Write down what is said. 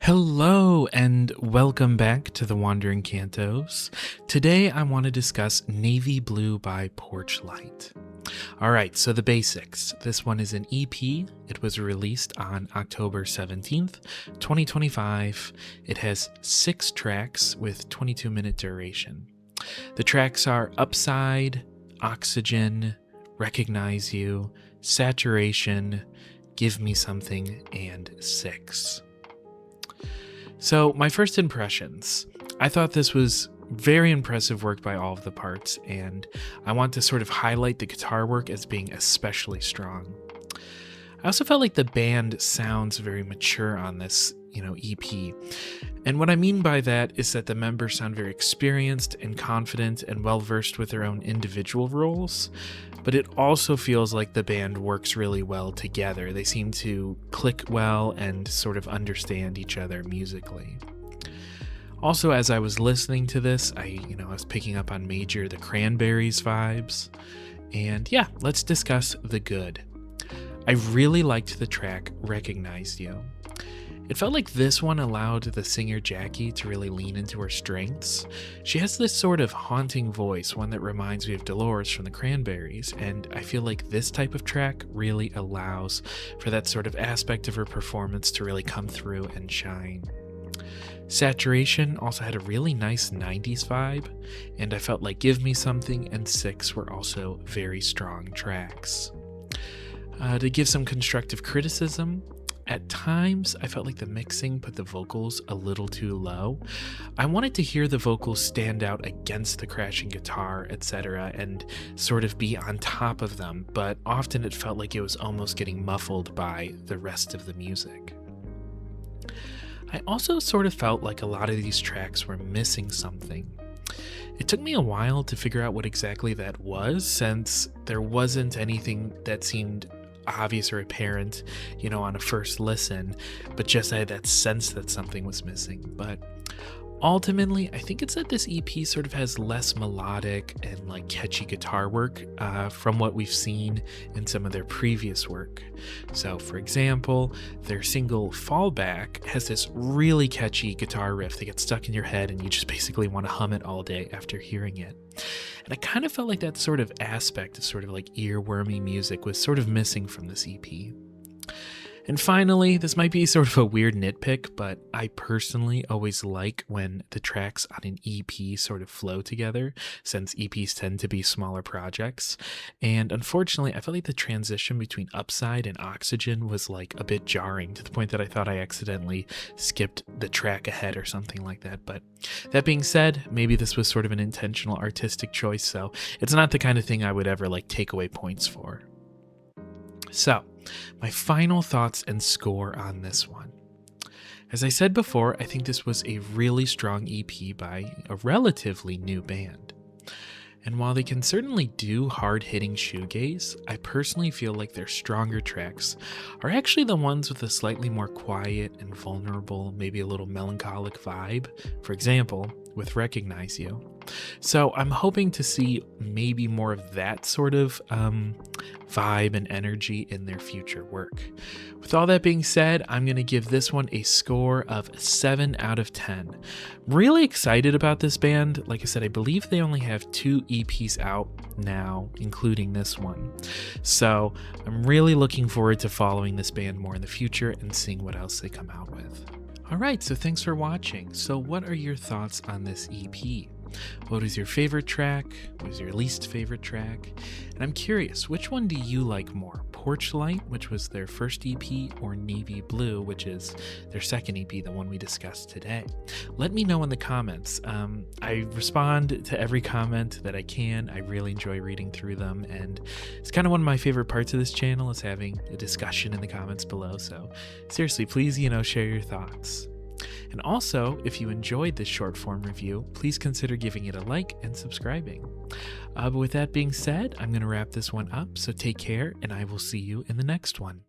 Hello and welcome back to the Wandering Cantos. Today I want to discuss Navy Blue by Porch. Alright, so the basics. This one is an EP. It was released on October 17th, 2025. It has 6 tracks with 22-minute duration. The tracks are Upside, Oxygen, Recognize You, Saturation, Give Me Something, and 6. So my first impressions, I thought this was very impressive work by all of the parts, and I want to sort of highlight the guitar work as being especially strong. I also felt like the band sounds very mature on this, EP. And what I mean by that is that the members sound very experienced and confident and well-versed with their own individual roles, but it also feels like the band works really well together. They seem to click well and sort of understand each other musically. Also, as I was listening to this, I was picking up on major the Cranberries vibes. And yeah, let's discuss the good. I really liked the track Recognize You. It felt like this one allowed the singer Jackie to really lean into her strengths. She has this sort of haunting voice, one that reminds me of Dolores from the Cranberries, and I feel like this type of track really allows for that sort of aspect of her performance to really come through and shine. Saturation also had a really nice 90s vibe, and I felt like Give Me Something and 6 were also very strong tracks. To give some constructive criticism, at times, I felt like the mixing put the vocals a little too low. I wanted to hear the vocals stand out against the crashing guitar, etc., and sort of be on top of them, but often it felt like it was almost getting muffled by the rest of the music. I also sort of felt like a lot of these tracks were missing something. It took me a while to figure out what exactly that was, since there wasn't anything that seemed obvious or apparent, on a first listen, but just I had that sense that something was missing. But ultimately, I think it's that this EP sort of has less melodic and catchy guitar work from what we've seen in some of their previous work. So for example, their single Fallback has this really catchy guitar riff that gets stuck in your head and you just basically want to hum it all day after hearing it. And I kind of felt like that sort of aspect of sort of earwormy music was sort of missing from this EP. And finally, this might be sort of a weird nitpick, but I personally always like when the tracks on an EP sort of flow together, since EPs tend to be smaller projects. And unfortunately, I felt like the transition between Upside and Oxygen was a bit jarring, to the point that I thought I accidentally skipped the track ahead or something like that. But that being said, maybe this was sort of an intentional artistic choice, so it's not the kind of thing I would ever take away points for. So, my final thoughts and score on this one. As I said before, I think this was a really strong EP by a relatively new band. And while they can certainly do hard-hitting shoegaze, I personally feel like their stronger tracks are actually the ones with a slightly more quiet and vulnerable, maybe a little melancholic vibe, for example, with Recognize You. So I'm hoping to see maybe more of that sort of vibe and energy in their future work. With all that being said, I'm going to give this one a score of 7 out of 10. I'm really excited about this band. Like I said, I believe they only have 2 EPs out now, including this one. So I'm really looking forward to following this band more in the future and seeing what else they come out with. Alright, so thanks for watching. So what are your thoughts on this EP? What was your favorite track? What was your least favorite track? And I'm curious, which one do you like more? Porch, which was their first EP, or Navy Blue, which is their second EP, the one we discussed today? Let me know in the comments. I respond to every comment that I can. I really enjoy reading through them, and it's kind of one of my favorite parts of this channel is having a discussion in the comments below. So seriously, please, share your thoughts. And also, if you enjoyed this short form review, please consider giving it a like and subscribing. But with that being said, I'm going to wrap this one up, so take care, and I will see you in the next one.